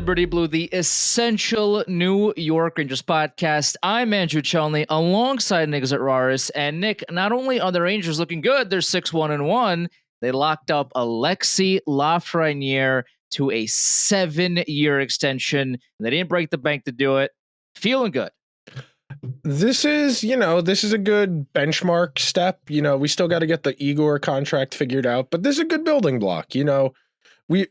Liberty Blue, the essential New York Rangers podcast. I'm Andrew Chelney alongside Nick Zararis. And Nick, not only are the Rangers looking good, they're 6-1-1. They locked up Alexis Lafrenière to a 7-year extension. They didn't break the bank to do it. Feeling good. This is a good benchmark step. We still got to get the Igor contract figured out, but this is a good building block.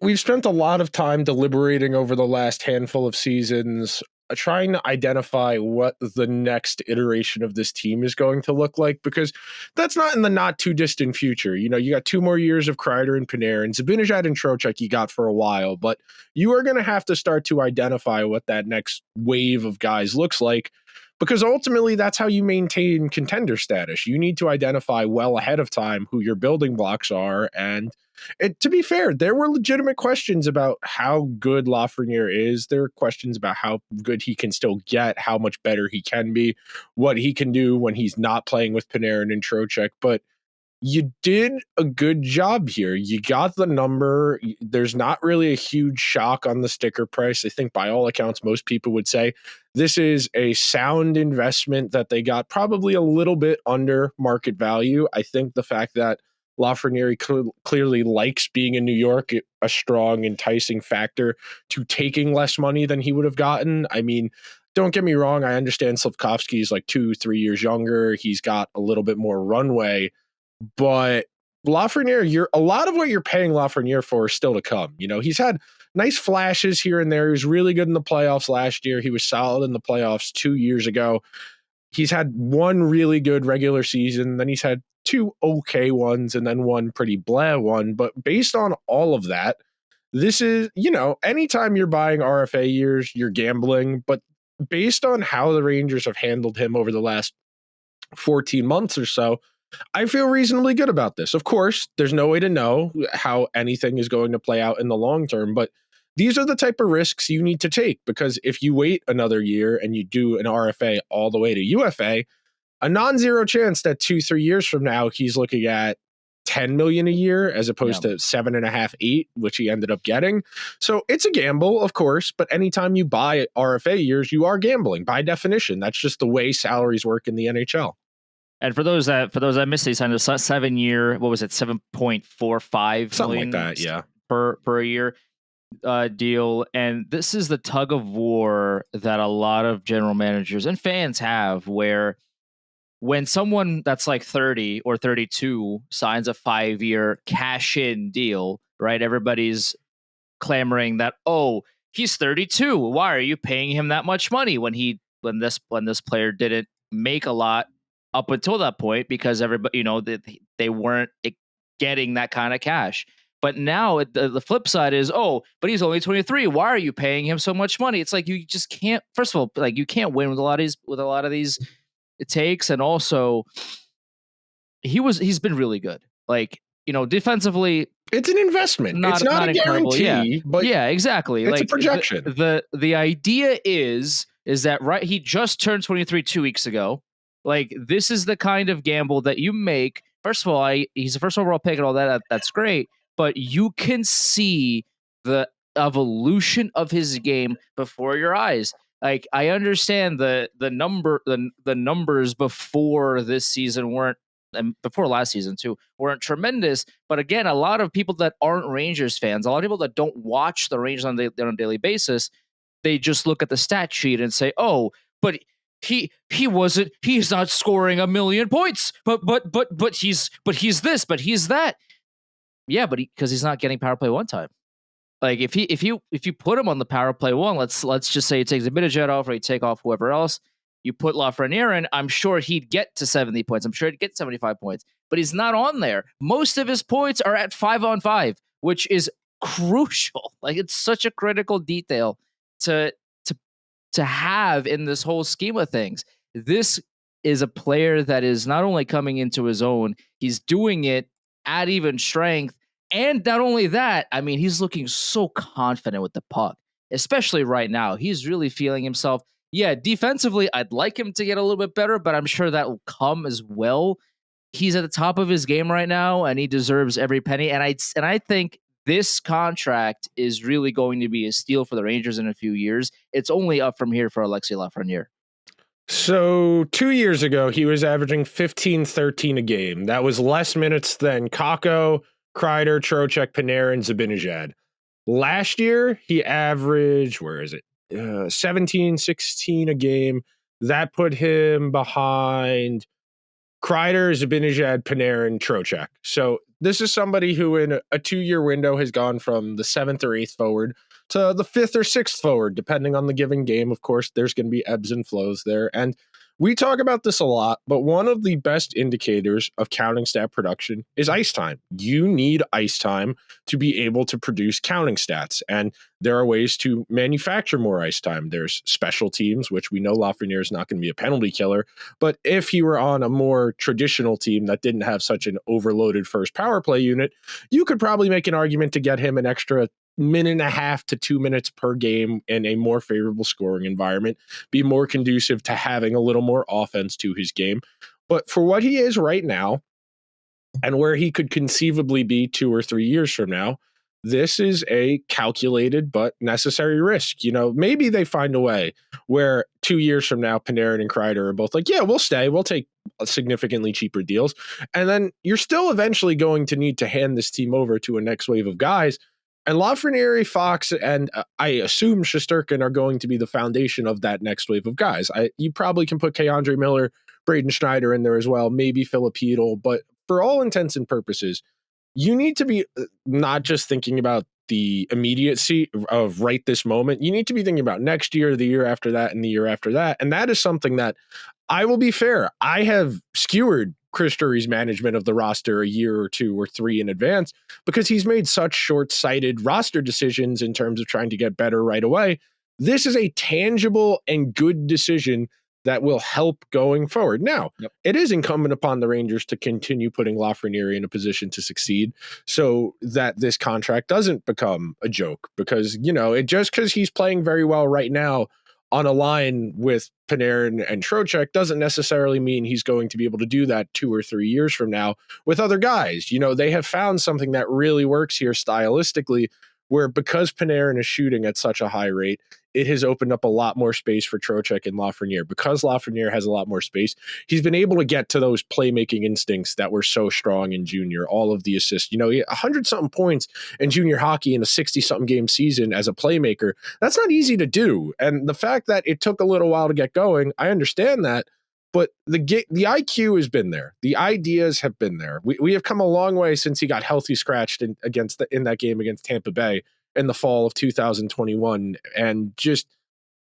We've spent a lot of time deliberating over the last handful of seasons, trying to identify what the next iteration of this team is going to look like, because that's not in the not too distant future. You got 2 more years of Kreider and Panarin, Zibanejad and Trocheck you got for a while, but you are going to have to start to identify what that next wave of guys looks like, because ultimately that's how you maintain contender status. You need to identify well ahead of time who your building blocks are. And to be fair, there were legitimate questions about how good Lafrenière is. There are questions about how good he can still get, how much better he can be, what he can do when he's not playing with Panarin and Trocheck. But you did a good job here. You got the number. There's not really a huge shock on the sticker price. I think by all accounts, most people would say this is a sound investment that they got probably a little bit under market value. I think the fact that Lafrenière clearly likes being in New York, a strong, enticing factor to taking less money than he would have gotten. I mean, don't get me wrong. I understand Slavkovsky's like 2-3 years younger. He's got a little bit more runway, but Lafrenière, a lot of what you're paying Lafrenière for is still to come. He's had nice flashes here and there. He was really good in the playoffs last year. He was solid in the playoffs 2 years ago. He's had one really good regular season. Then he's had 2 okay ones and then one pretty blah one. But based on all of that, this is, anytime you're buying RFA years, you're gambling. But based on how the Rangers have handled him over the last 14 months or so, I feel reasonably good about this. Of course, there's no way to know how anything is going to play out in the long term, but these are the type of risks you need to take, because if you wait another year and you do an RFA all the way to UFA, a non-zero chance that 2-3 years from now, he's looking at 10 million a year as opposed to 7.5, 8, which he ended up getting. So it's a gamble, of course, but anytime you buy RFA years, you are gambling by definition. That's just the way salaries work in the NHL. And for those that missed, they signed a 7-year, what was it, 7.45 something like that, yeah, per year deal. And this is the tug of war that a lot of general managers and fans have, where when someone that's like 30 or 32 signs a 5-year cash-in deal, right? Everybody's clamoring that, oh, he's 32. Why are you paying him that much money when this player didn't make a lot up until that point, because everybody, they weren't getting that kind of cash. But now the flip side is, oh, but he's only 23. Why are you paying him so much money? It's like you just can't. First of all, like, you can't win with a lot of these takes, and also he's been really good. Like, defensively, it's an investment. It's not a guarantee, but yeah, exactly. It's like a projection. The idea is that, right? He just turned 23 2 weeks ago. Like, this is the kind of gamble that you make. First of all, he's the first overall pick and all that. That's great. But you can see the evolution of his game before your eyes. Like, I understand the numbers before this season weren't, and before last season too, weren't tremendous. But again, a lot of people that aren't Rangers fans, a lot of people that don't watch the Rangers on a daily basis, they just look at the stat sheet and say, oh, but he's not scoring 1 million points, but he's this, but he's that. Yeah, but because he's not getting power play one time. Like, if you put him on the power play one, let's just say you take Zibanejad off, or you take off whoever else, you put Lafrenière in, I'm sure he'd get to 70 points. I'm sure he'd get 75 points, but he's not on there. Most of his points are at 5-on-5, which is crucial. Like, it's such a critical detail to have in this whole scheme of things. This is a player that is not only coming into his own, he's doing it at even strength. And not only that, I mean, he's looking so confident with the puck, especially right now. He's really feeling himself. Yeah, defensively, I'd like him to get a little bit better, but I'm sure that will come as well. He's at the top of his game right now, and he deserves every penny. And I think this contract is really going to be a steal for the Rangers in a few years. It's only up from here for Alexis Lafrenière. So 2 years ago, he was averaging 15-13 a game. That was less minutes than Kakko, Kreider, Trocheck, Panarin, Zibanejad. Last year, he averaged, 17-16 a game. That put him behind Kreider, Zibanejad, Panarin, Trocheck. So this is somebody who in a 2-year window has gone from the 7th or 8th forward to the 5th or 6th forward, depending on the given game. Of course, there's going to be ebbs and flows there. And we talk about this a lot, but one of the best indicators of counting stat production is ice time. You need ice time to be able to produce counting stats. And there are ways to manufacture more ice time. There's special teams, which we know Lafrenière is not going to be a penalty killer. But if he were on a more traditional team that didn't have such an overloaded first power play unit, you could probably make an argument to get him an extra minute and a half to 2 minutes per game in a more favorable scoring environment, be more conducive to having a little more offense to his game. But for what he is right now and where he could conceivably be 2 or 3 years from now, this is a calculated but necessary risk. You know, maybe they find a way where 2 years from now, Panarin and Kreider are both like, yeah, we'll stay. We'll take significantly cheaper deals. And then you're still eventually going to need to hand this team over to a next wave of guys. And Lafrenière, Fox, and I assume Shesterkin are going to be the foundation of that next wave of guys. You probably can put K'Andre Miller, Braden Schneider in there as well, maybe Philip Hedl, but for all intents and purposes, you need to be not just thinking about the immediacy of right this moment. You need to be thinking about next year, the year after that, and the year after that. And that is something that, I will be fair, I have skewered Chris Drury's management of the roster a year or 2 or 3 in advance because he's made such short-sighted roster decisions in terms of trying to get better right away. This is a tangible and good decision that will help going forward. Now, It is incumbent upon the Rangers to continue putting Lafrenière in a position to succeed so that this contract doesn't become a joke because, you know, just because he's playing very well right now on a line with Panarin and Trocheck doesn't necessarily mean he's going to be able to do that 2 or 3 years from now with other guys. You know, they have found something that really works here stylistically, where because Panarin is shooting at such a high rate, it has opened up a lot more space for Trocheck and Lafrenière. Because Lafrenière has a lot more space, he's been able to get to those playmaking instincts that were so strong in junior, all of the assists. You know, 100-something points in junior hockey in a 60-something game season as a playmaker, that's not easy to do. And the fact that it took a little while to get going, I understand that. But the IQ has been there. The ideas have been there. We have come a long way since he got healthy scratched in that game against Tampa Bay in the fall of 2021. And just,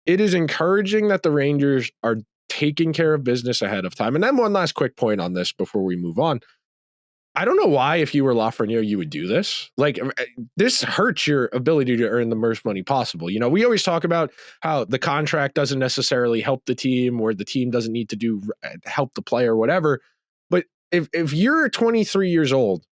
it is encouraging that the Rangers are taking care of business ahead of time. And then one last quick point on this before we move on. I don't know why, if you were Lafrenière, you would do this. Like, this hurts your ability to earn the most money possible. You know, we always talk about how the contract doesn't necessarily help the team, or the team doesn't need to help the player, whatever. But if you're 23 years old,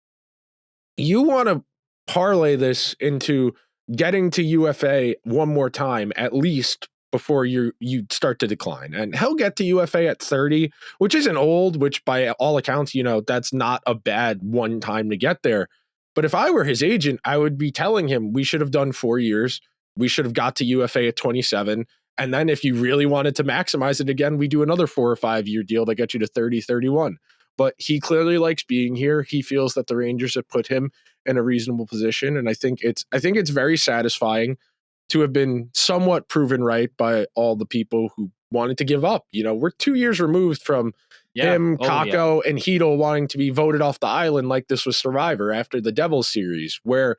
you want to parlay this into getting to UFA one more time, at least, before you start to decline. And he'll get to UFA at 30, which isn't old, which by all accounts, you know, that's not a bad one time to get there. But if I were his agent, I would be telling him we should have done 4 years. We should have got to UFA at 27. And then if you really wanted to maximize it again, we do another 4 or 5 year deal that gets you to 30, 31. But he clearly likes being here. He feels that the Rangers have put him in a reasonable position. And I think it's very satisfying to have been somewhat proven right by all the people who wanted to give up. You know, we're 2 years removed from him, Kakko, and Hedl wanting to be voted off the island like this was Survivor after the Devils series, where,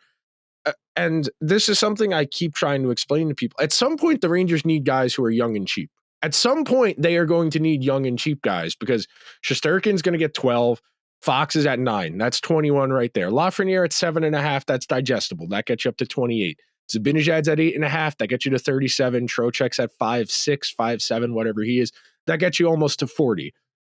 and this is something I keep trying to explain to people. At some point, the Rangers need guys who are young and cheap. At some point, they are going to need young and cheap guys because Shesterkin's going to get 12. Fox is at 9. That's 21 right there. Lafrenière at 7.5. That's digestible. That gets you up to 28. Zibanejad's at 8.5. That gets you to 37. Trocheck's at 5.6, 5.7, whatever he is. That gets you almost to 40.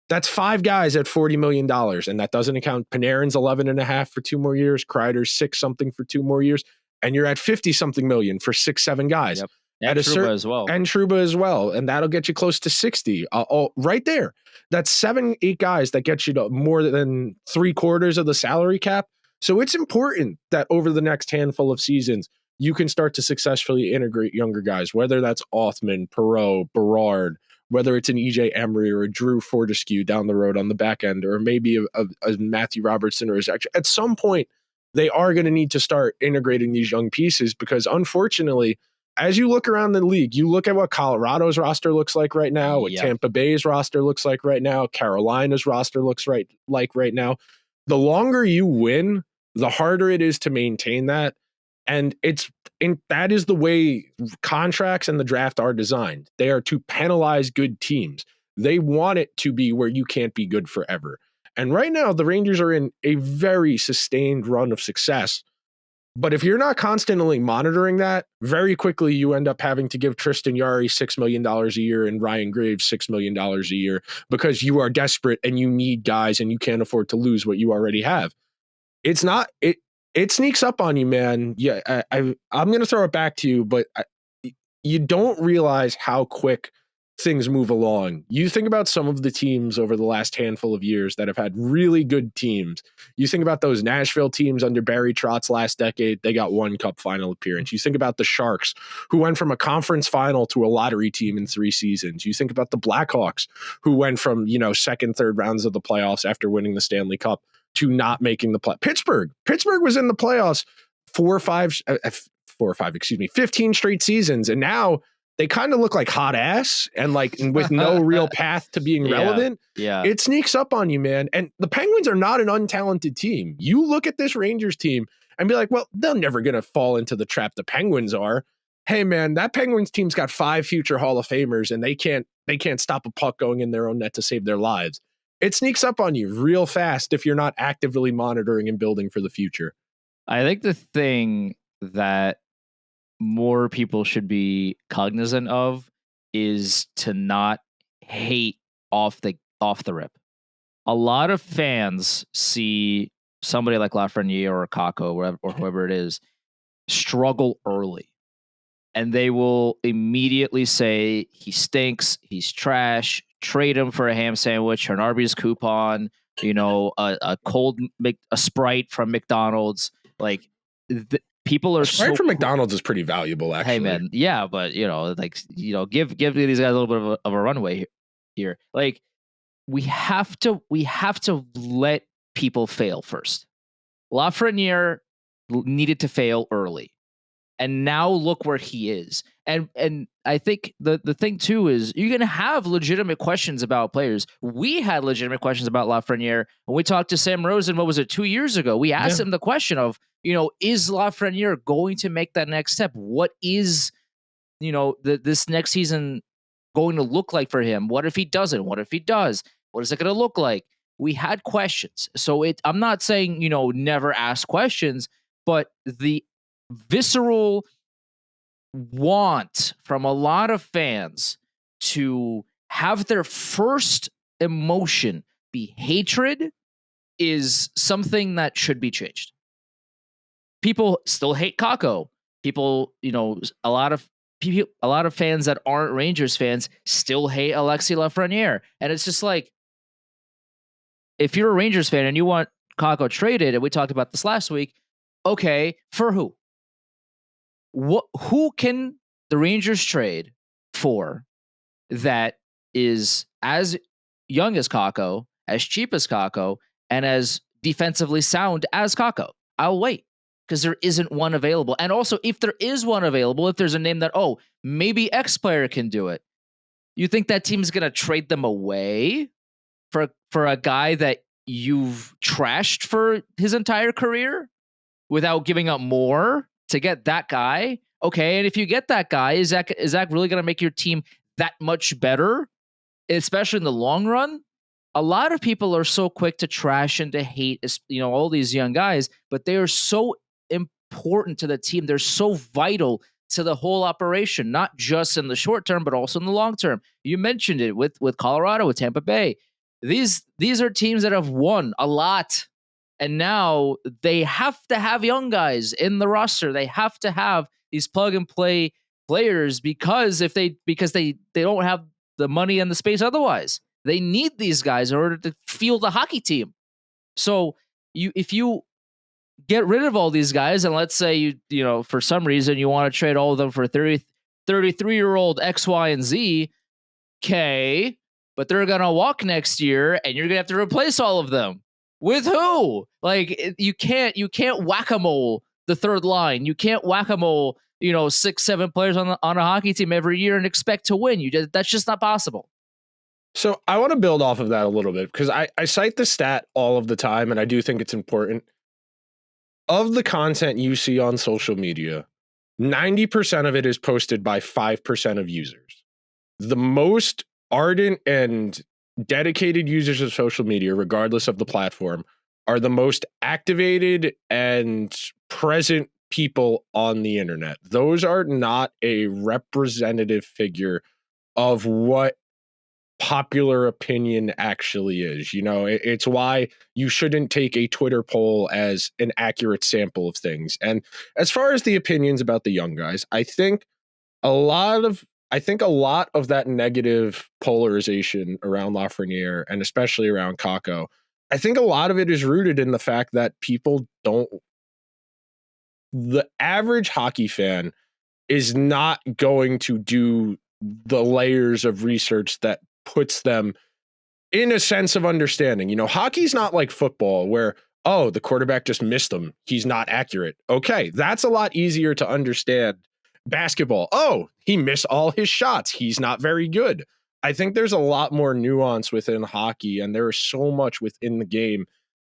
That's 5 guys at $40 million. And that doesn't account Panarin's 11.5 for 2 more years. Kreider's 6 something for 2 more years. And you're at 50 something million for 6, 7 guys. Yep. And Trouba as well. And Trouba as well. And that'll get you close to 60. Right there. That's 7, 8 guys that get you to more than 3/4 of the salary cap. So it's important that over the next handful of seasons, you can start to successfully integrate younger guys, whether that's Othman, Perot, Berard, whether it's an EJ Emery or a Drew Fortescue down the road on the back end, or maybe a Matthew Robertson or a Zach. At some point, they are going to need to start integrating these young pieces because, unfortunately, as you look around the league, you look at what Colorado's roster looks like right now, what Tampa Bay's roster looks like right now, Carolina's roster looks like right now. The longer you win, the harder it is to maintain that. And that is the way contracts and the draft are designed. They are to penalize good teams. They want it to be where you can't be good forever. And right now, the Rangers are in a very sustained run of success. But if you're not constantly monitoring that, very quickly you end up having to give Tristan Jarry $6 million a year and Ryan Graves $6 million a year because you are desperate and you need guys and you can't afford to lose what you already have. It sneaks up on you, man. Yeah, I'm going to throw it back to you, but you don't realize how quick things move along. You think about some of the teams over the last handful of years that have had really good teams. You think about those Nashville teams under Barry Trotz last decade. They got one cup final appearance. You think about the Sharks, who went from a conference final to a lottery team in 3 seasons. You think about the Blackhawks, who went from, second, third rounds of the playoffs after winning the Stanley Cup to not making the play. Pittsburgh was in the playoffs 15 straight seasons. And now they kind of look like hot ass and with no real path to being relevant. Yeah. It sneaks up on you, man. And the Penguins are not an untalented team. You look at this Rangers team and be like, well, they're never going to fall into the trap the Penguins are. Hey, man, that Penguins team's got 5 future Hall of Famers and they can't stop a puck going in their own net to save their lives. It sneaks up on you real fast if you're not actively monitoring and building for the future. I think the thing that more people should be cognizant of is to not hate off the rip. A lot of fans see somebody like Lafrenière or Kakko or whoever it is struggle early, and they will immediately say he stinks, he's trash, trade him for a ham sandwich or an Arby's coupon, a Sprite from McDonald's. People are Sprite from McDonald's is pretty valuable, actually. Hey man, yeah, but give these guys a little bit of a runway here. We have to let people fail first. Lafrenière needed to fail early, and now look where he is. And I think the thing too is you're gonna have legitimate questions about players. We had legitimate questions about Lafrenière when we talked to Sam Rosen. What was it, 2 years ago? We asked him the question of, is Lafrenière going to make that next step? What is, this next season going to look like for him? What if he doesn't? What if he does? What is it going to look like? We had questions. So I'm not saying, never ask questions, but the visceral want from a lot of fans to have their first emotion be hatred is something that should be changed. People still hate Kakko. People, a lot of fans that aren't Rangers fans still hate Alexis Lafrenière. And it's just like, if you're a Rangers fan and you want Kakko traded, and we talked about this last week, okay, for who? Who can the Rangers trade for that is as young as Kakko, as cheap as Kakko, and as defensively sound as Kakko? I'll wait, because there isn't one available. And also, if there is one available, if there's a name that, maybe X player can do it, you think that team's going to trade them away for a guy that you've trashed for his entire career without giving up more to get that guy? Okay, and if you get that guy, is that really going to make your team that much better, especially in the long run? A lot of people are so quick to trash and to hate, all these young guys, but they are so important to the team. They're so vital to the whole operation, not just in the short term, but also in the long term. You mentioned it with Colorado, with Tampa Bay. These are teams that have won a lot, and now they have to have young guys in the roster. They have to have these plug and play players because they don't have the money and the space otherwise. They need these guys in order to field a hockey team. So if you get rid of all these guys, and let's say you know for some reason you want to trade all of them for 33-year-old X, Y, and Z. Okay, but they're gonna walk next year, and you're gonna have to replace all of them with who? Like you can't whack-a-mole the third line. You can't whack-a-mole 6-7 players on a hockey team every year and expect to win. That's just not possible. So I want to build off of that a little bit because I cite the stat all of the time, and I do think it's important. Of the content you see on social media, 90% of it is posted by 5% of users. The most ardent and dedicated users of social media, regardless of the platform, are the most activated and present people on the internet. Those are not a representative figure of what popular opinion actually is. It's why you shouldn't take a Twitter poll as an accurate sample of things. And as far as the opinions about the young guys, I think a lot of that negative polarization around Lafrenière and especially around Kakko, I think a lot of it is rooted in the fact that the average hockey fan is not going to do the layers of research that puts them in a sense of understanding. Hockey's not like football where, oh, the quarterback just missed him, he's not accurate. Okay, that's a lot easier to understand. Basketball, oh, he missed all his shots, he's not very good. I think there's a lot more nuance within hockey, and there is so much within the game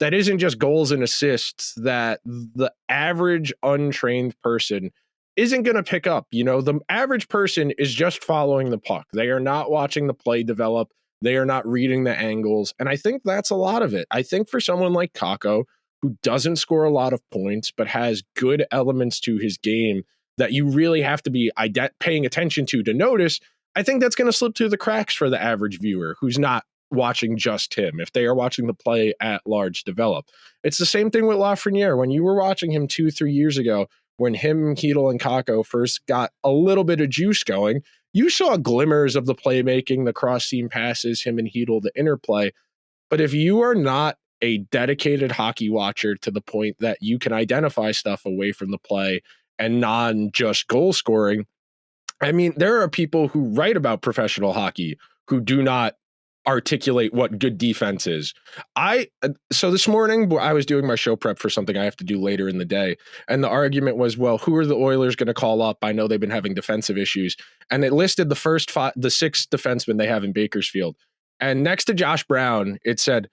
that isn't just goals and assists that the average untrained person isn't going to pick up. The average person is just following the puck. They are not watching the play develop. They are not reading the angles. And I think that's a lot of it. I think for someone like Kakko, who doesn't score a lot of points, but has good elements to his game that you really have to be paying attention to notice, I think that's going to slip through the cracks for the average viewer who's not watching just him, if they are watching the play at large develop. It's the same thing with Lafrenière. When you were watching him 2-3 years ago, when him, Chytil, and Kakko first got a little bit of juice going, you saw glimmers of the playmaking, the cross-seam passes, him and Chytil, the interplay. But if you are not a dedicated hockey watcher to the point that you can identify stuff away from the play and non-just goal scoring, I mean, there are people who write about professional hockey who do not articulate what good defense is. So this morning I was doing my show prep for something I have to do later in the day, and the argument was, well, who are the Oilers going to call up? I know they've been having defensive issues, and it listed the 6 defensemen they have in Bakersfield, and next to Josh Brown it said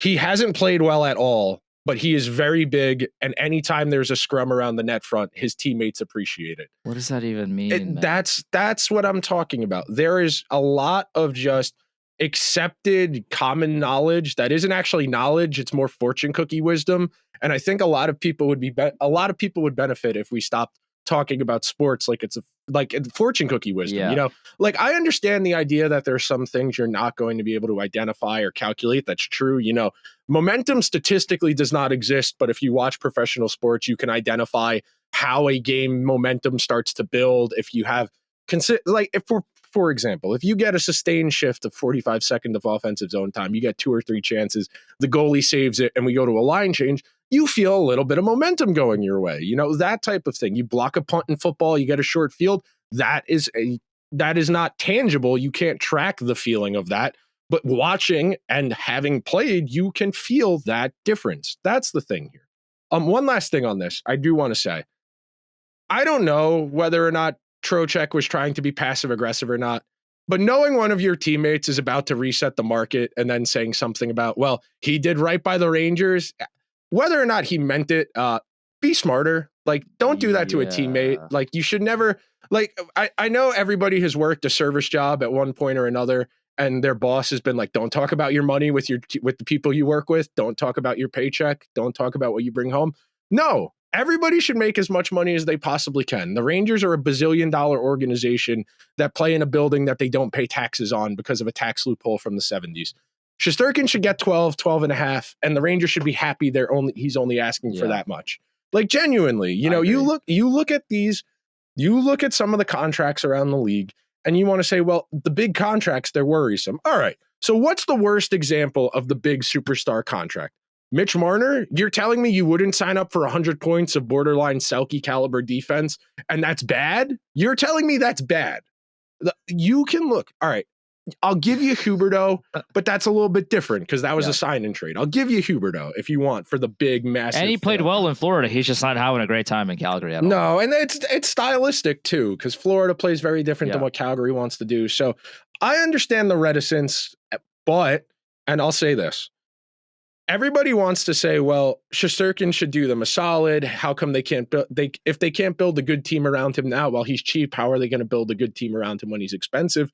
he hasn't played well at all, but he is very big, and anytime there's a scrum around the net front, his teammates appreciate it. What does that even mean? That's what I'm talking about. There is a lot of just accepted common knowledge that isn't actually knowledge, it's more fortune cookie wisdom, and I think a lot of people would benefit if we stopped talking about sports like it's like fortune cookie wisdom. Like I understand the idea that there's some things you're not going to be able to identify or calculate. That's true. Momentum statistically does not exist, but if you watch professional sports, you can identify how a game momentum starts to build. If you have for example, if you get a sustained shift of 45 seconds of offensive zone time, you get 2 or 3 chances, the goalie saves it, and we go to a line change, you feel a little bit of momentum going your way. That type of thing. You block a punt in football, you get a short field. That is not tangible. You can't track the feeling of that. But watching and having played, you can feel that difference. That's the thing here. One last thing on this, I do want to say, I don't know whether or not Trocheck was trying to be passive aggressive or not, but knowing one of your teammates is about to reset the market and then saying something about, well, he did right by the Rangers, whether or not he meant it, be smarter. Like, don't do that to a teammate. Like, you should never, like, I know everybody has worked a service job at one point or another, and their boss has been like, don't talk about your money with the people you work with. Don't talk about your paycheck. Don't talk about what you bring home. No. Everybody should make as much money as they possibly can. The Rangers are a bazillion-dollar organization that play in a building that they don't pay taxes on because of a tax loophole from the 70s. Shesterkin should get 12 and a half, and the Rangers should be happy he's only asking for that much. Like, genuinely, you look at some of the contracts around the league, and you want to say, well, the big contracts, they're worrisome. All right, so what's the worst example of the big superstar contract? Mitch Marner, you're telling me you wouldn't sign up for 100 points of borderline Selke caliber defense, and that's bad? You're telling me that's bad. You can look. All right, I'll give you Huberdeau, but that's a little bit different because that was a sign and trade. I'll give you Huberdeau if you want for the big, massive. And he played well in Florida. He's just not having a great time in Calgary at all. No, and it's stylistic too because Florida plays very different than what Calgary wants to do. So I understand the reticence, but, and I'll say this. Everybody wants to say, well, Shesterkin should do them a solid. How come they can't build? If they can't build a good team around him now while he's cheap, how are they going to build a good team around him when he's expensive?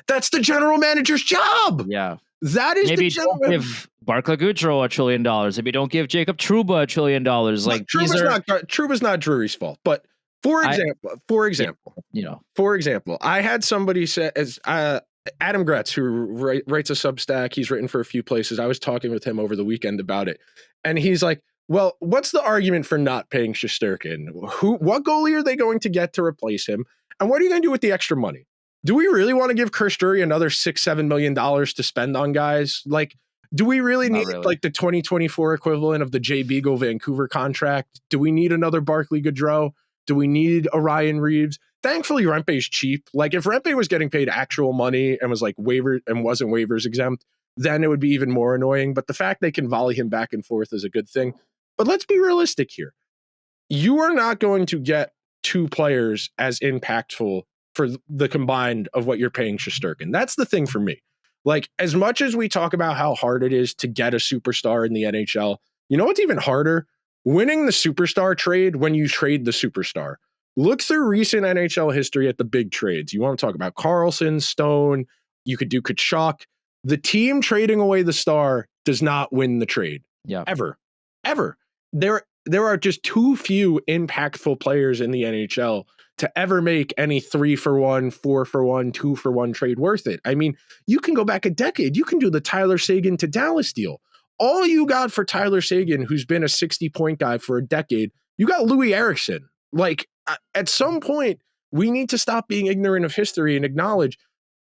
That's the general manager's job. Yeah, that is maybe the general. Don't give Barclay Goodrow $1 trillion. Maybe don't give Jacob Trouba $1 trillion. Like Trouba's not Drury's fault, but for example, I had somebody say as Adam Gretz, who writes a Substack, he's written for a few places. I was talking with him over the weekend about it. And he's like, well, what's the argument for not paying Shesterkin? What goalie are they going to get to replace him? And what are you going to do with the extra money? Do we really want to give Chris Drury another $6-7 million to spend on guys? Like, do we really need like the 2024 equivalent of the Jay Beagle Vancouver contract? Do we need another Barclay Goodrow? Do we need a Ryan Reeves? Thankfully, Rempe's cheap. Like if Rempe was getting paid actual money and was like waiver and wasn't waivers exempt, then it would be even more annoying. But the fact they can volley him back and forth is a good thing. But let's be realistic here. You are not going to get two players as impactful for the combined of what you're paying Shesterkin. That's the thing for me. Like as much as we talk about how hard it is to get a superstar in the NHL, you know what's even harder? Winning the superstar trade when you trade the superstar. Look through recent NHL history at the big trades. You want to talk about Carlson, Stone, you could do Kachuk. The team trading away the star does not win the trade. Yeah. Ever. There are just too few impactful players in the NHL to ever make any 3-for-1, 4-for-1, 2-for-1 trade worth it. I mean, you can go back a decade. You can do the Tyler Seguin to Dallas deal. All you got for Tyler Seguin, who's been a 60-point guy for a decade, you got Louis Eriksson. Like, at some point, we need to stop being ignorant of history and acknowledge,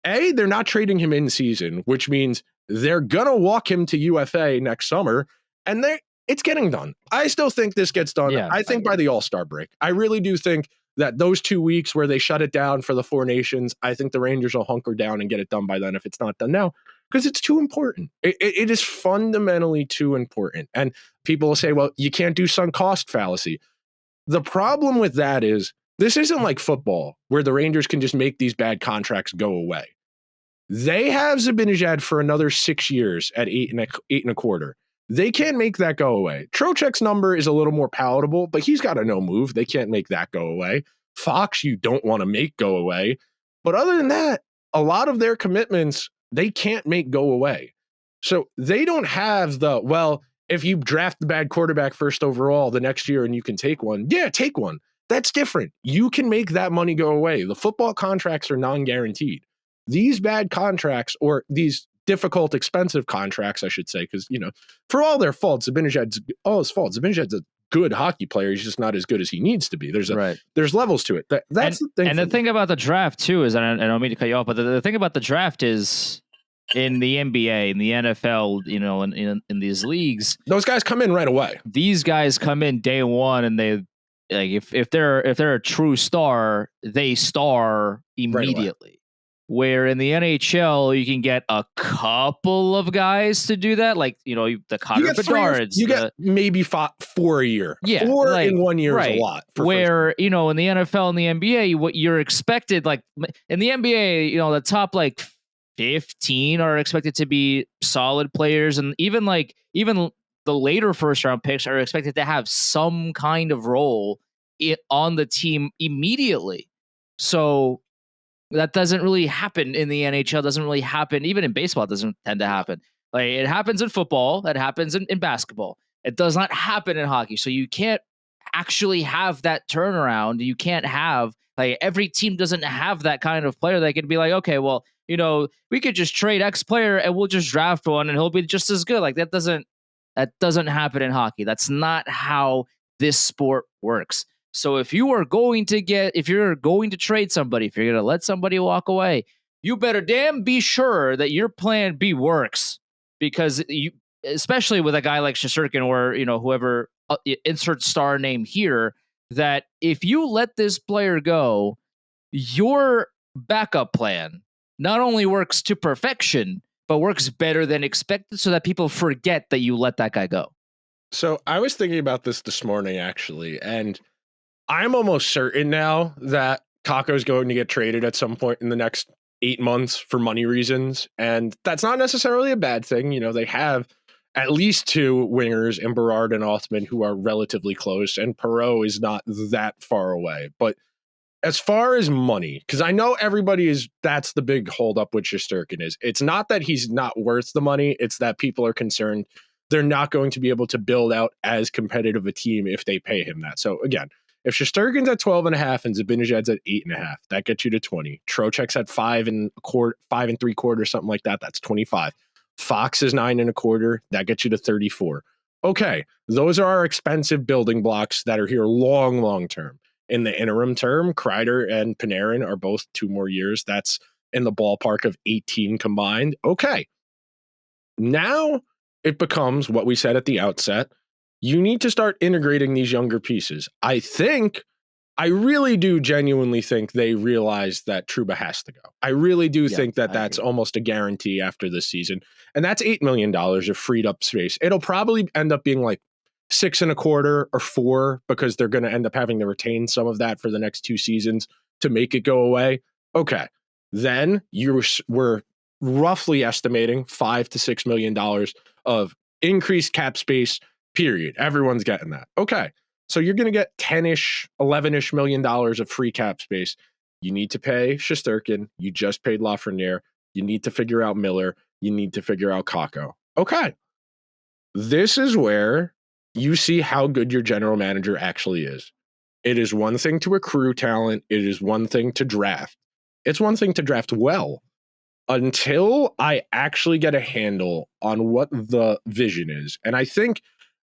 A, they're not trading him in season, which means they're going to walk him to UFA next summer, and it's getting done. I still think this gets done. Yeah, I think by the All-Star break. I really do think that those 2 weeks where they shut it down for the Four Nations, I think the Rangers will hunker down and get it done by then if it's not done now, because it's too important. It is fundamentally too important. And people will say, well, you can't do sunk cost fallacy. The problem with that is this isn't like football where the Rangers can just make these bad contracts go away. They have Zibanejad for another 6 years at 8.25. They can't make that go away. Trocheck's number is a little more palatable, but he's got a no move. They can't make that go away. Fox, you don't want to make go away. But other than that, a lot of their commitments, they can't make go away. So they don't have if you draft the bad quarterback first overall the next year and you can take one, take one. That's different. You can make that money go away. The football contracts are non-guaranteed. These bad contracts, or these difficult, expensive contracts, I should say, because, for all their faults, Zibanejad's a good hockey player. He's just not as good as he needs to be. There's levels to it. That's the thing. And the thing about the draft, too, is, and I don't mean to cut you off, but the thing about the draft is, in the NBA, in the NFL, in these leagues, those guys come in right away. These guys come in day one, and they like if they're a true star, they star immediately. Right, where in the NHL, you can get a couple of guys to do that, like the Connor Bedards. You get maybe 4 a year. Yeah, four in 1 year is a lot. Where in the NFL and the NBA, what you're expected, like in the NBA, the top 15 are expected to be solid players, and even the later first round picks are expected to have some kind of role on the team immediately. So that doesn't really happen in the NHL. Doesn't really happen even in baseball. It doesn't tend to happen. Like it happens in football. It happens in basketball. It does not happen in hockey. So you can't actually have that turnaround. You can't have every team doesn't have that kind of player that can be like, okay, well, we could just trade X player and we'll just draft one and he'll be just as good. Like that doesn't happen in hockey. That's not how this sport works. So if you're going to trade somebody, if you're going to let somebody walk away, you better damn be sure that your plan B works, because especially with a guy like Shesterkin or, whoever, insert star name here, that if you let this player go, your backup plan not only works to perfection, but works better than expected so that people forget that you let that guy go. So I was thinking about this morning, actually, and I'm almost certain now that Kakko is going to get traded at some point in the next 8 months for money reasons. And that's not necessarily a bad thing. They have at least 2 wingers in Berard and Othman who are relatively close, and Perreault is not that far away. But as far as money, because I know that's the big holdup with Shesterkin is it's not that he's not worth the money, it's that people are concerned they're not going to be able to build out as competitive a team if they pay him that. So again, if Shesterkin's at 12.5 and Zibanejad's at 8.5, that gets you to 20. Trocheck's at 5 3/4, something like that. That's 25. Fox is 9.25. That gets you to 34. Okay, those are our expensive building blocks that are here long term. In the interim term, Kreider and Panarin are both 2 more years. That's in the ballpark of 18 combined. Okay. Now it becomes what we said at the outset. You need to start integrating these younger pieces. I really do genuinely think they realize that Trouba has to go. I really do think that that's almost a guarantee after this season. And that's $8 million of freed up space. It'll probably end up being like 6.25 or 4 because they're going to end up having to retain some of that for the next 2 seasons to make it go away. Okay. Then we're roughly estimating $5 to $6 million of increased cap space, period. Everyone's getting that. Okay. So you're going to get 10-ish, 11-ish million dollars of free cap space. You need to pay Shesterkin. You just paid Lafrenière. You need to figure out Miller. You need to figure out Kakko. Okay. This is where you see how good your general manager actually is. It is one thing to accrue talent. It is one thing to draft. It's one thing to draft well. Until I actually get a handle on what the vision is. And I think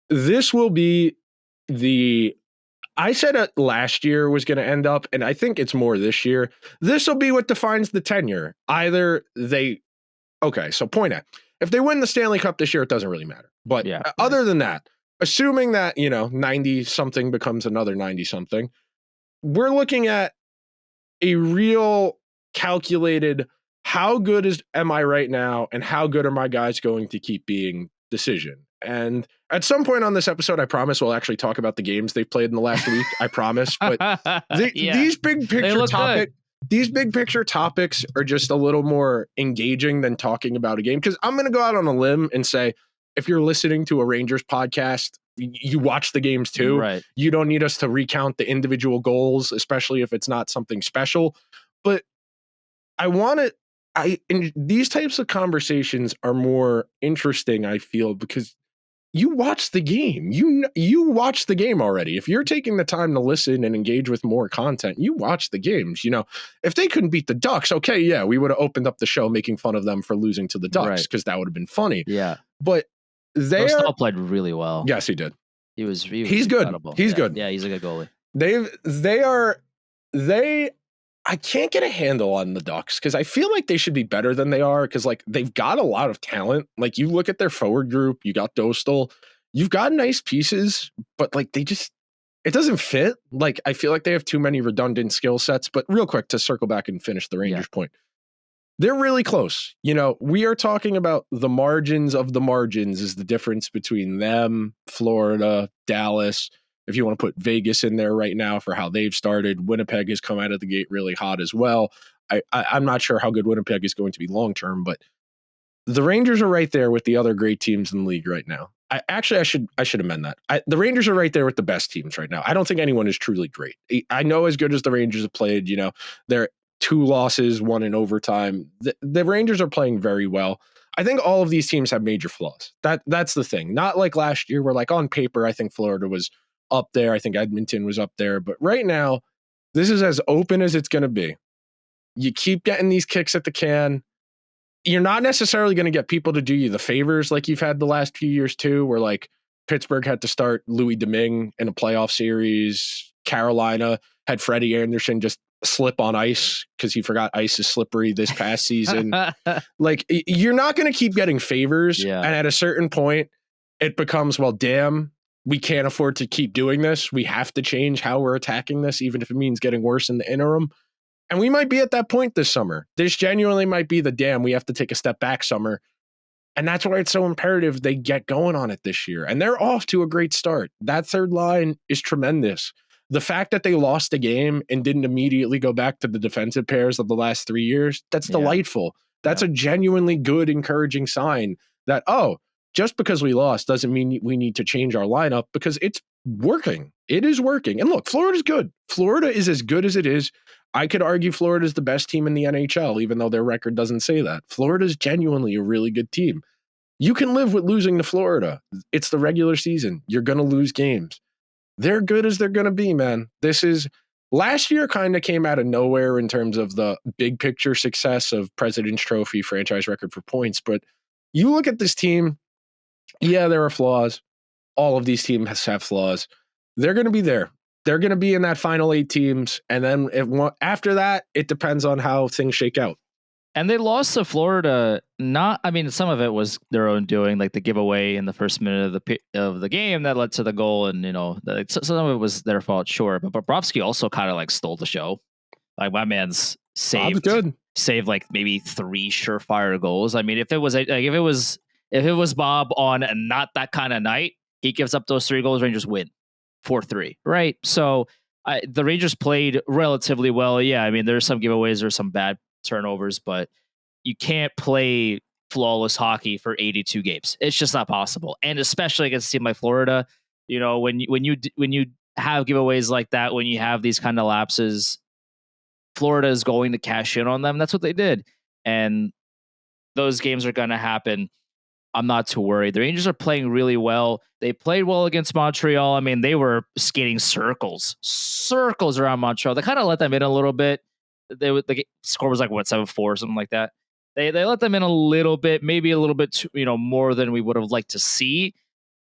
this will be I said it last year was going to end up, and I think it's more this year. This will be what defines the tenure. So point at, if they win the Stanley Cup this year, it doesn't really matter. But other than that, assuming that, 90 something becomes another 90 something, we're looking at a real calculated, how good am I right now? And how good are my guys going to keep being decision? And at some point on this episode, I promise we'll actually talk about the games they've played in the last week. I promise. But these big picture topics are just a little more engaging than talking about a game. Because I'm going to go out on a limb and say, if you're listening to a Rangers podcast, you watch the games too. Right. You don't need us to recount the individual goals, especially if it's not something special. But and these types of conversations are more interesting, I feel, because you watch the game. You watch the game already. If you're taking the time to listen and engage with more content, you watch the games. If they couldn't beat the Ducks, okay, yeah, we would have opened up the show making fun of them for losing to the Ducks because that would have been funny. Yeah. But Dostal played really well. Yes, he did. He's incredible. He's good. Yeah, he's a good goalie. I can't get a handle on the Ducks because I feel like they should be better than they are because they've got a lot of talent. Like you look at their forward group, you got Dostal, you've got nice pieces, but it doesn't fit. I feel like they have too many redundant skill sets. But real quick to circle back and finish the Rangers point, they're really close. We are talking about the margins of the margins is the difference between them, Florida, Dallas. If you want to put Vegas in there right now for how they've started, Winnipeg has come out of the gate really hot as well. I'm not sure how good Winnipeg is going to be long-term, but the Rangers are right there with the other great teams in the league right now. I should amend that. The Rangers are right there with the best teams right now. I don't think anyone is truly great. I know as good as the Rangers have played, they're 2 losses, 1 in overtime. The Rangers are playing very well. I think all of these teams have major flaws. That's the thing. Not like last year where on paper, I think Florida was up there. I think Edmonton was up there. But right now, this is as open as it's going to be. You keep getting these kicks at the can. You're not necessarily going to get people to do you the favors like you've had the last few years too, where Pittsburgh had to start Louis Domingue in a playoff series. Carolina had Freddie Anderson just slip on ice because he forgot ice is slippery this past season. Like, you're not going to keep getting favors. Yeah. And at a certain point, it becomes, well, damn, we can't afford to keep doing this. We have to change how we're attacking this, even if it means getting worse in the interim. And we might be at that point this summer. This genuinely might be the damn, we have to take a step back summer. And that's why it's so imperative they get going on it this year. And they're off to a great start. That third line is tremendous. The fact that they lost a game and didn't immediately go back to the defensive pairs of the last 3 years, that's delightful. That's a genuinely good, encouraging sign that, oh, just because we lost doesn't mean we need to change our lineup, because it's working. It is working. And look, Florida's good. Florida is as good as it is. I could argue Florida's the best team in the NHL, even though their record doesn't say that. Florida's genuinely a really good team. You can live with losing to Florida. It's the regular season. You're going to lose games. They're good as they're going to be, man. Last year kind of came out of nowhere in terms of the big picture success of President's Trophy, franchise record for points. But you look at this team, yeah, there are flaws. All of these teams have flaws. They're going to be there. They're going to be in that final 8 teams. And then after that, it depends on how things shake out. And they lost to Florida. Some of it was their own doing, like the giveaway in the first minute of the game that led to the goal. And, some of it was their fault, sure. But Bobrovsky also kind of like stole the show. Like, my man's saved like maybe 3 surefire goals. I mean, if it was Bob on not that kind of night, he gives up those 3 goals, Rangers win 4-3, right? So the Rangers played relatively well. Yeah, I mean, there's some giveaways, there's some bad turnovers, but you can't play flawless hockey for 82 games. It's just not possible. And especially against a team like Florida, when you have giveaways like that, when you have these kind of lapses, Florida is going to cash in on them. That's what they did. And those games are going to happen. I'm not too worried. The Rangers are playing really well. They played well against Montreal. I mean, they were skating circles around Montreal. They kind of let them in a little bit. The score was like 7-4, something like that. They let them in a little bit, maybe a little bit, more than we would have liked to see.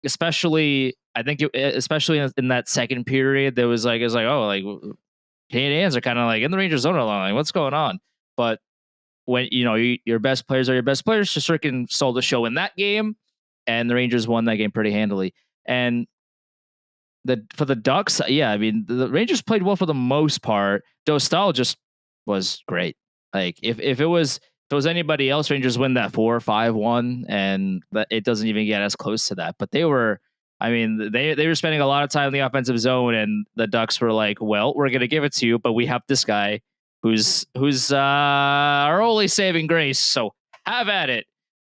Especially, I think, especially in that second period, there was Canadians are kind of like in the Rangers zone a lot. Like, what's going on? But when your best players are your best players, Shesterkin stole the show in that game, and the Rangers won that game pretty handily. And for the Ducks, yeah, I mean, the Rangers played well for the most part. Dostal just was great. Like, if it was anybody else, Rangers win that 4-5-1, and it doesn't even get as close to that. But they were spending a lot of time in the offensive zone, and the Ducks were like, well, we're gonna give it to you, but we have this guy who's our only saving grace, so have at it.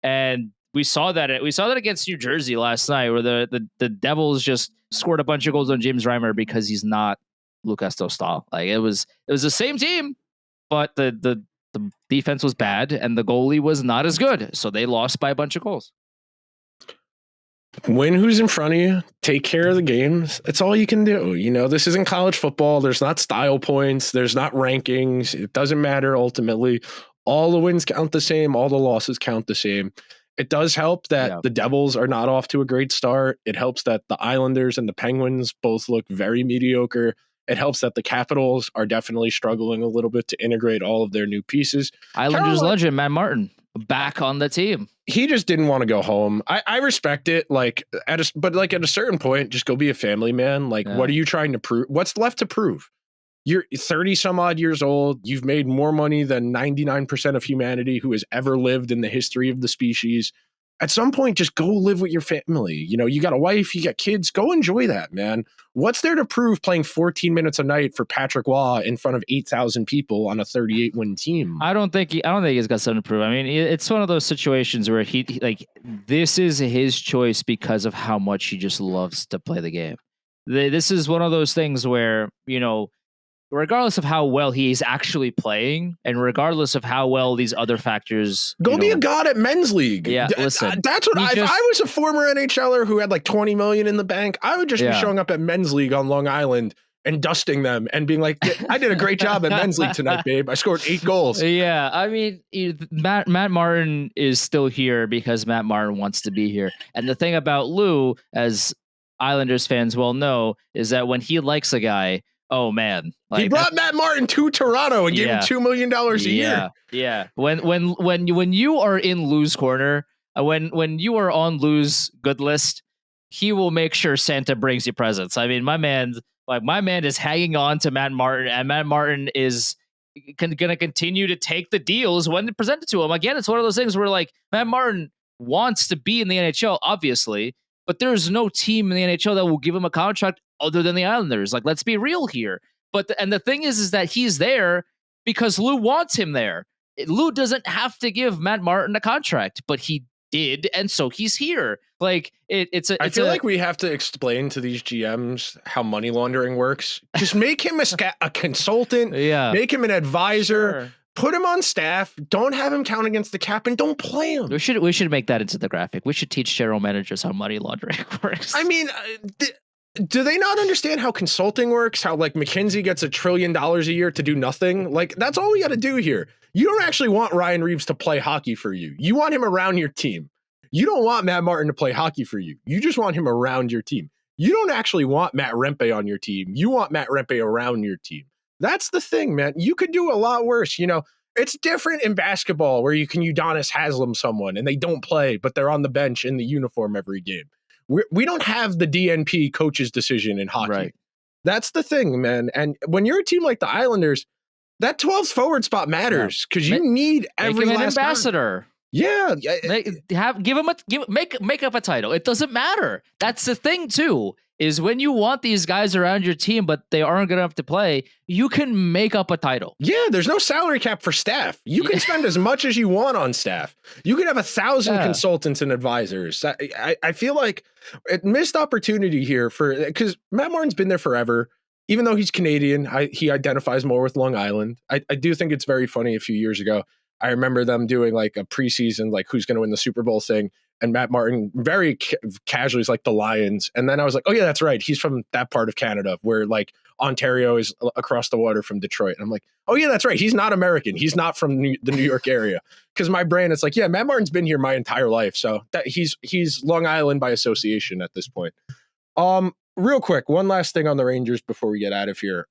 And we saw that against New Jersey last night, where the Devils just scored a bunch of goals on James Reimer because he's not Lukas Dostal. Like, it was the same team, but the defense was bad and the goalie was not as good, so they lost by a bunch of goals. Win who's in front of you, take care of the games. It's all you can do. This isn't college football. There's not style points. There's not rankings. It doesn't matter ultimately. All the wins count the same. All the losses count the same. It does help that the Devils are not off to a great start. It helps that the Islanders and the Penguins both look very mediocre. It helps that the Capitals are definitely struggling a little bit to integrate all of their new pieces. Islanders legend Matt Martin back on the team. He just didn't want to go home. I respect it. But at a certain point, just go be a family man. What are you trying to prove? What's left to prove? You're 30 some odd years old. You've made more money than 99% of humanity who has ever lived in the history of the species. At some point, just go live with your family. You got a wife, you got kids. Go enjoy that, man. What's there to prove playing 14 minutes a night for Patrick Waugh in front of 8,000 people on a 38-win team? I don't think he's got something to prove. I mean, it's one of those situations where he this is his choice because of how much he just loves to play the game. This is one of those things where, regardless of how well he's actually playing, and regardless of how well these other factors, go be a god at men's league. Yeah, listen, that's what if I was a former NHLer who had like 20 million in the bank, I would just be showing up at men's league on Long Island and dusting them and being like, I did a great job at men's league tonight, babe. I scored 8 goals. Yeah, I mean, Matt Martin is still here because Matt Martin wants to be here. And the thing about Lou, as Islanders fans well know, is that when he likes a guy, Oh man, He brought Matt Martin to Toronto and gave him $2 million a year. Yeah. When you are in Lou's corner, when you are on Lou's good list, he will make sure Santa brings you presents. I mean, my man is hanging on to Matt Martin, and Matt Martin is going to continue to take the deals when presented to him. Again, it's one of those things where like Matt Martin wants to be in the NHL, obviously, but there's no team in the NHL that will give him a contract other than the Islanders. Like, let's be real here. But the thing is that he's there because Lou wants him there. Lou doesn't have to give Matt Martin a contract, but he did, and so he's here. Like I feel like we have to explain to these GMs how money laundering works. Just make him a consultant. Yeah, make him an advisor. Sure. Put him on staff. Don't have him count against the cap, and don't play him. We should make that into the graphic. We should teach general managers how money laundering works. I mean, do they not understand how consulting works? How like McKinsey gets $1 trillion a year to do nothing? Like that's all we got to do here. You don't actually want Ryan Reeves to play hockey for you. You want him around your team. You don't want Matt Martin to play hockey for you. You just want him around your team. You don't actually want Matt Rempe on your team. You want Matt Rempe around your team. That's the thing, man. You could do a lot worse. You know, it's different in basketball where you can Udonis Haslem someone and they don't play, but they're on the bench in the uniform every game. We don't have the DNP coach's decision in hockey. Right. That's the thing, man. And when you're a team like the Islanders, that 12th forward spot matters because you need every make him last an ambassador. Guy. Yeah, make up a title. It doesn't matter. That's the thing too. Is when you want these guys around your team, but they aren't good enough to play, you can make up a title. Yeah, there's no salary cap for staff. You can spend as much as you want on staff. You could have 1,000 consultants and advisors. I feel like a missed opportunity here because Matt Martin's been there forever. Even though he's Canadian, he identifies more with Long Island. I do think it's very funny. A few years ago, I remember them doing like a preseason, like who's going to win the Super Bowl thing. And Matt Martin very casually is like the Lions. And then I was like, oh yeah, that's right. He's from that part of Canada where like Ontario is across the water from Detroit. And I'm like, oh yeah, that's right. He's not American. He's not from the New York area. Because my brain, it's like, yeah, Matt Martin's been here my entire life. So that he's Long Island by association at this point. Real quick, one last thing on the Rangers before we get out of here.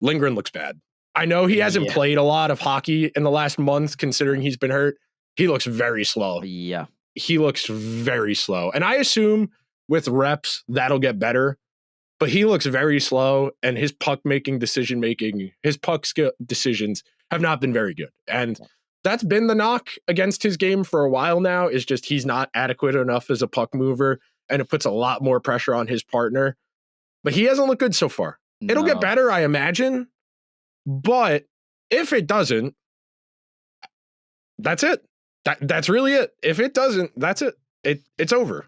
Lindgren looks bad. I know he hasn't played a lot of hockey in the last month, considering he's been hurt. He looks very slow. Yeah. He looks very slow. And I assume with reps, that'll get better. But he looks very slow, and his puck-making decision-making, his puck skill decisions have not been very good. And that's been the knock against his game for a while now, is just he's not adequate enough as a puck mover, and it puts a lot more pressure on his partner. But he hasn't looked good so far. No. It'll get better, I imagine. But if it doesn't, that's it. That's really it. If it doesn't, that's it. It's over.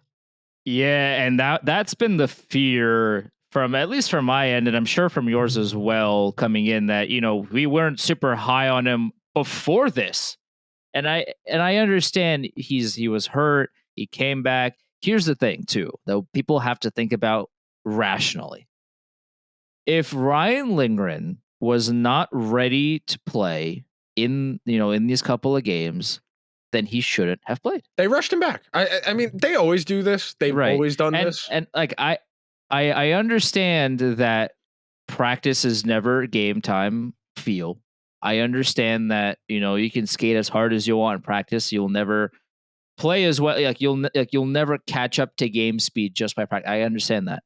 Yeah, and that's been the fear from at least from my end, and I'm sure from yours as well, coming in that, you know, we weren't super high on him before this. And I understand he was hurt, he came back. Here's the thing too, though, people have to think about rationally. If Ryan Lindgren was not ready to play in these couple of games, then he shouldn't have played. They rushed him back. I mean, they always do this. They've always done this. And like I understand that practice is never game time feel. I understand that, you can skate as hard as you want in practice. You'll never play as well. You'll never catch up to game speed just by practice. I understand that.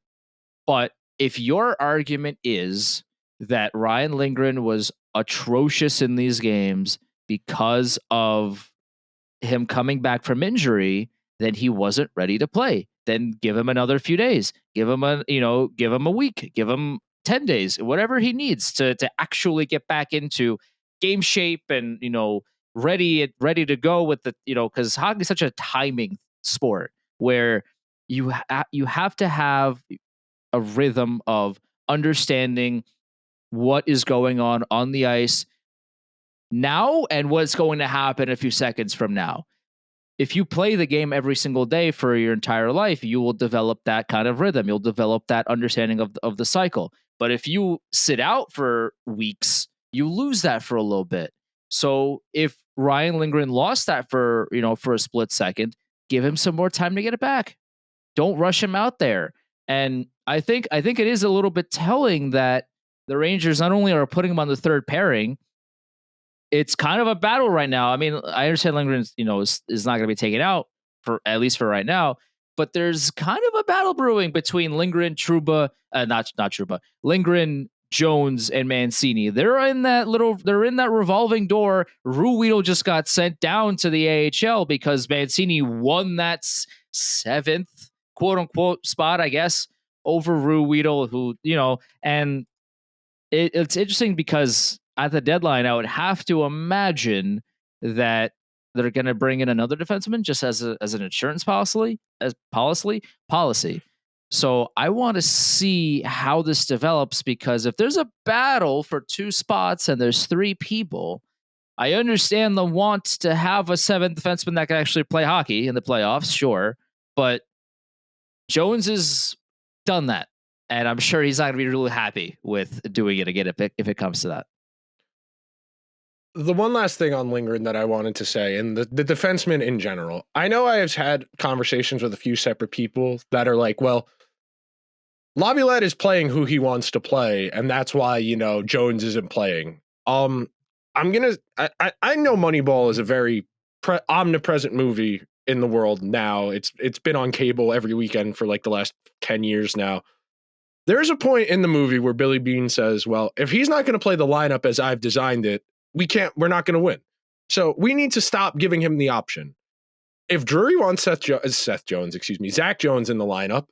But if your argument is that Ryan Lindgren was atrocious in these games because of him coming back from injury, then he wasn't ready to play. Then give him another few days. Give him a week. Give him 10 days. Whatever he needs to actually get back into game shape and ready to go with the because hockey is such a timing sport where you have to have a rhythm of understanding what is going on the ice now and what's going to happen a few seconds from now. If you play the game every single day for your entire life, you will develop that kind of rhythm. You'll develop that understanding of the cycle. But if you sit out for weeks, you lose that for a little bit. So if Ryan Lindgren lost that for a split second, give him some more time to get it back. Don't rush him out there. And I think it is a little bit telling that the Rangers not only are putting him on the third pairing, it's kind of a battle right now. I mean, I understand Lindgren, is not going to be taken out for at least for right now, but there's kind of a battle brewing between Lindgren, Trouba, not Trouba, Lindgren, Jones, and Mancini. They're in that revolving door. Ruhwedel just got sent down to the AHL because Mancini won that seventh quote unquote spot, I guess, over Ruhwedel, who, and it's interesting because at the deadline, I would have to imagine that they're going to bring in another defenseman just as an insurance policy. So I want to see how this develops, because if there's a battle for two spots and there's three people, I understand the want to have a seventh defenseman that can actually play hockey in the playoffs, sure, but Jones has done that, and I'm sure he's not going to be really happy with doing it again if it comes to that. The one last thing on Lindgren that I wanted to say, and the defenseman in general, I know I have had conversations with a few separate people that are like, well, Laviolette is playing who he wants to play, and that's why, Jones isn't playing. I know Moneyball is a very omnipresent movie in the world now. It's been on cable every weekend for like the last 10 years now. There's a point in the movie where Billy Beane says, well, if he's not going to play the lineup as I've designed it, we're not going to win. So we need to stop giving him the option. If Drury wants Zach Jones in the lineup,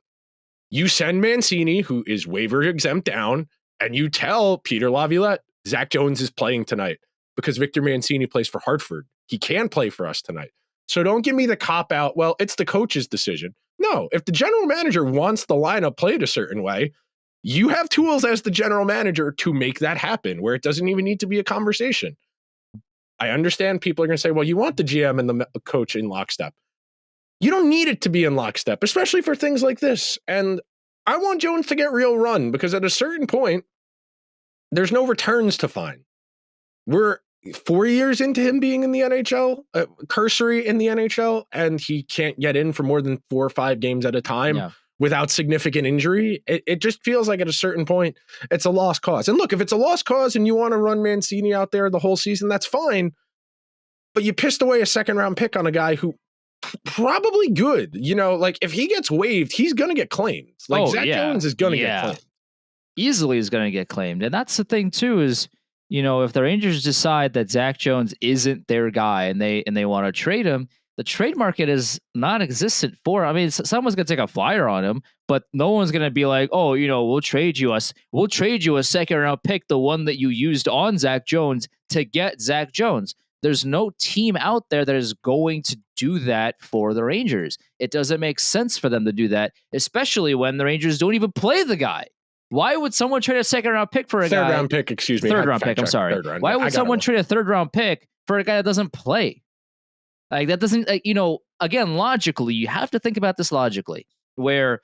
you send Mancini, who is waiver exempt, down, and you tell Peter Laviolette, Zach Jones is playing tonight because Victor Mancini plays for Hartford. He can play for us tonight. So don't give me the cop out, well, it's the coach's decision. No, if the general manager wants the lineup played a certain way, you have tools as the general manager to make that happen, where it doesn't even need to be a conversation. I understand people are going to say, well, you want the GM and the coach in lockstep. You don't need it to be in lockstep, especially for things like this. And I want Jones to get real run, because at a certain point, there's no returns to find. We're 4 years into him being in the NHL, cursory in the NHL, and he can't get in for more than 4 or 5 games at a time without significant injury. It just feels like at a certain point, it's a lost cause. And look, if it's a lost cause and you want to run Mancini out there the whole season, that's fine. But you pissed away a second-round pick on a guy who probably good. Like if he gets waived, he's going to get claimed. Zach Jones is going to get claimed. Easily is going to get claimed. And that's the thing too, is, if the Rangers decide that Zach Jones isn't their guy and they want to trade him, the trade market is non-existent for. I mean, someone's going to take a flyer on him, but no one's going to be like, oh, we'll trade you a second round pick, the one that you used on Zach Jones to get Zach Jones. There's no team out there that is going to do that for the Rangers. It doesn't make sense for them to do that, especially when the Rangers don't even play the guy. Why would someone trade a second round pick for a guy? Third round pick, excuse me. Third round pick, I'm sorry. Why would someone trade a third round pick for a guy that doesn't play? Like that doesn't, again, logically, you have to think about this logically, where,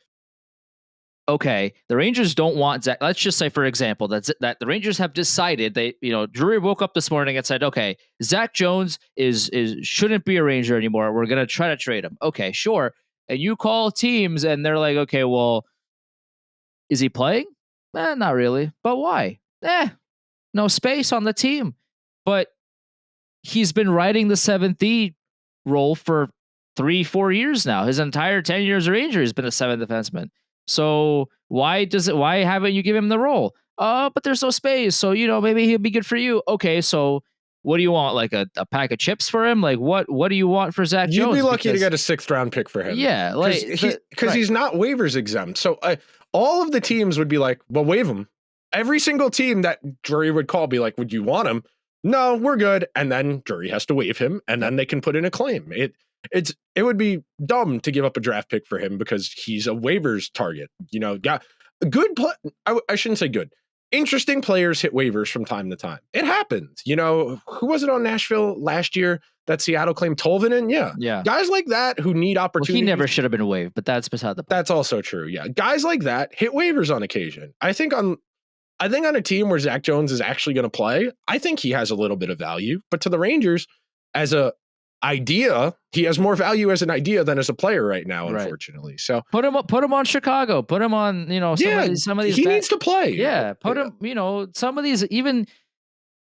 okay, the Rangers don't want Zach. Let's just say, for example, that the Rangers have decided Drury woke up this morning and said, okay, Zach Jones shouldn't be a Ranger anymore. We're going to try to trade him. Okay, sure. And you call teams and they're like, okay, well, is he playing? Not really. But why? No space on the team. But he's been riding the 7th role for 3-4 years now. His entire 10 years of Ranger has been a 7th defenseman. So why haven't you given him the role? But there's no space. So, maybe he'll be good for you. Okay, so what do you want? Like a pack of chips for him? Like what do you want for Zach Jones? You'd be lucky to get a 6th round pick for him. Yeah, because he's not waivers exempt. So all of the teams would be like, well, waive him. Every single team that Drury would call be like, would you want him? No, we're good. And then Drury has to waive him, and then they can put in a claim. It would be dumb to give up a draft pick for him because he's a waivers target. I shouldn't say good. Interesting players hit waivers from time to time. It happens. Who was it on Nashville last year that Seattle claimed Tolvanen? Yeah. Guys like that who need opportunities. Well, he never should have been waived, but that's beside the point. That's also true. Yeah. Guys like that hit waivers on occasion. I think on a team where Zach Jones is actually going to play, I think he has a little bit of value. But to the Rangers, as a idea. He has more value as an idea than as a player right now, Right. unfortunately. So put him on Chicago. Put him on, some of these. He needs to play. Yeah, put him. Some of these even.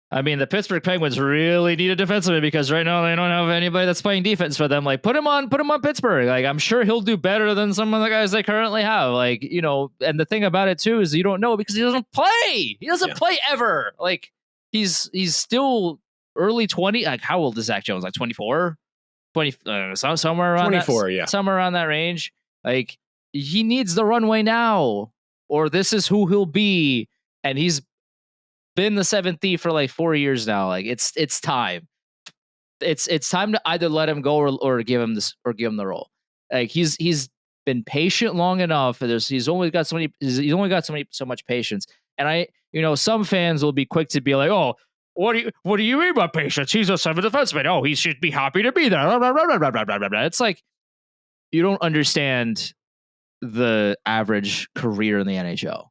I mean, the Pittsburgh Penguins really need a defenseman because right now they don't have anybody that's playing defense for them. Like, put him on Pittsburgh. Like, I'm sure he'll do better than some of the guys they currently have. Like, and the thing about it too is you don't know because he doesn't play. He doesn't play ever. Like, he's still early 20. Like, how old is Zach Jones? Like 24, 20, somewhere around 24. Somewhere around that range. Like, he needs the runway now, or this is who he'll be, and he's been the seventh thief for like 4 years now. Like, it's time. It's time to either let him go or give him the role. Like, he's been patient long enough. He's only got so much patience. And some fans will be quick to be like, oh, what do you mean by patience? He's a seventh defenseman. Oh, he should be happy to be there. Blah, blah, blah, blah, blah, blah, blah. It's like, you don't understand the average career in the NHL,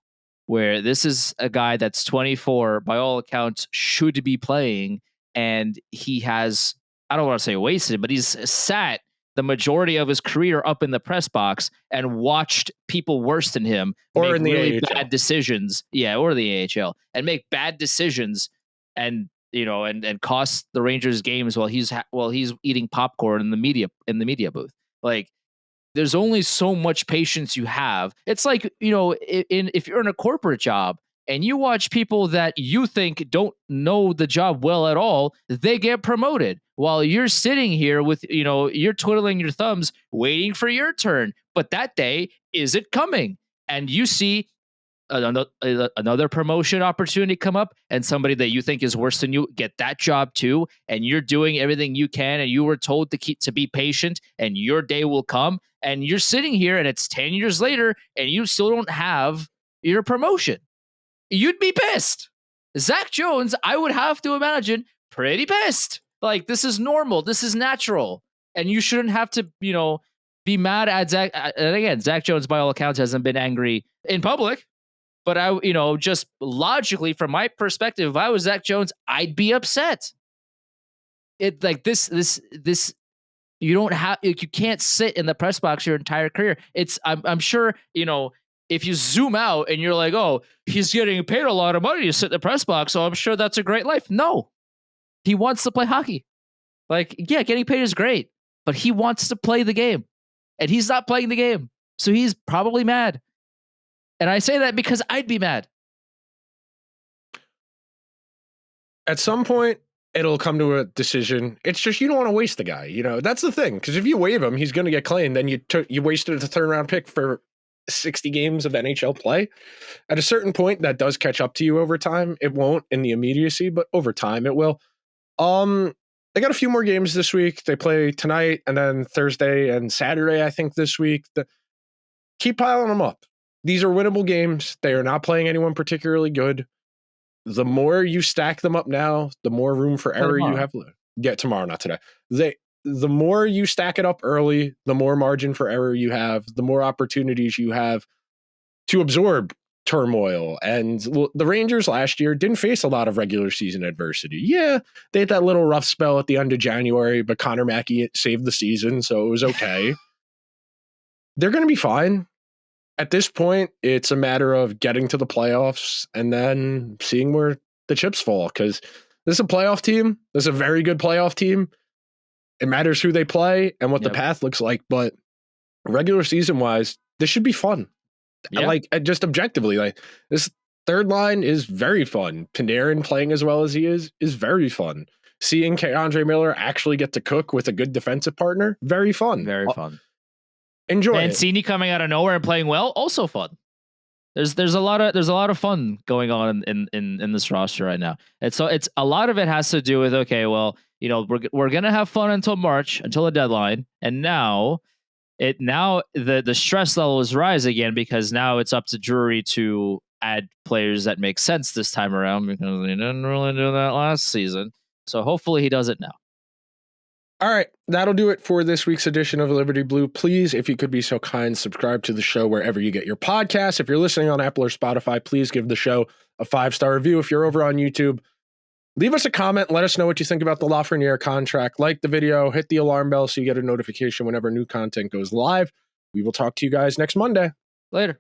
where this is a guy that's 24, by all accounts, should be playing, and he has, I don't want to say wasted, but he's sat the majority of his career up in the press box and watched people worse than him or make in the really AHL. bad decisions. Yeah, or the AHL, and make bad decisions and cost the Rangers games while he's eating popcorn in the media booth. Like, there's only so much patience you have. It's like, if you're in a corporate job and you watch people that you think don't know the job well at all, they get promoted while you're sitting here with, you're twiddling your thumbs waiting for your turn. But that day isn't coming. And you see another promotion opportunity come up, and somebody that you think is worse than you get that job too, and you're doing everything you can, and you were told to be patient, and your day will come, and you're sitting here and it's 10 years later and you still don't have your promotion. You'd be pissed. Zach Jones, I would have to imagine, pretty pissed. Like, this is normal, this is natural, and you shouldn't have to be mad at Zach. And again, Zach Jones, by all accounts, hasn't been angry in public. But I, just logically, from my perspective, if I was Zach Jones, I'd be upset. It like this, you don't have, you can't sit in the press box your entire career. I'm sure, if you zoom out and you're like, oh, he's getting paid a lot of money to sit in the press box, so I'm sure that's a great life. No, he wants to play hockey. Like, yeah, getting paid is great, but he wants to play the game, and he's not playing the game, so he's probably mad. And I say that because I'd be mad. At some point, it'll come to a decision. It's just, you don't want to waste the guy. That's the thing. Because if you waive him, he's going to get claimed. Then you wasted a third-round pick for 60 games of NHL play. At a certain point, that does catch up to you over time. It won't in the immediacy, but over time it will. They got a few more games this week. They play tonight and then Thursday and Saturday, I think, this week. Keep piling them up. These are winnable games. They are not playing anyone particularly good. The more you stack them up now, the more room for error you have. Tomorrow, not today. The more you stack it up early, the more margin for error you have, the more opportunities you have to absorb turmoil. And the Rangers last year didn't face a lot of regular season adversity. Yeah, they had that little rough spell at the end of January, but Connor Mackey saved the season, so it was okay. They're going to be fine. At this point, it's a matter of getting to the playoffs and then seeing where the chips fall, because this is a playoff team. This is a very good playoff team. It matters who they play and what the path looks like, but regular season wise, this should be fun. Yeah. Like, just objectively, like, this third line is very fun. Panarin playing as well as he is very fun. Seeing Andre Miller actually get to cook with a good defensive partner, very fun. Very fun. Enjoy Mancini coming out of nowhere and playing well, also fun. There's a lot of fun going on in this roster right now. And so it's a lot of it has to do with, okay, well, we're gonna have fun until March, until the deadline, and now the stress levels rise again, because now it's up to Drury to add players that make sense this time around, because he didn't really do that last season. So hopefully he does it now. All right, that'll do it for this week's edition of Liberty Blue. Please, if you could be so kind, subscribe to the show wherever you get your podcasts. If you're listening on Apple or Spotify, please give the show a 5-star review. If you're over on YouTube, Leave us a comment. Let us know what you think about the Lafrenière contract. Like the video, hit the alarm bell so you get a notification whenever new content goes live. We will talk to you guys next Monday. Later.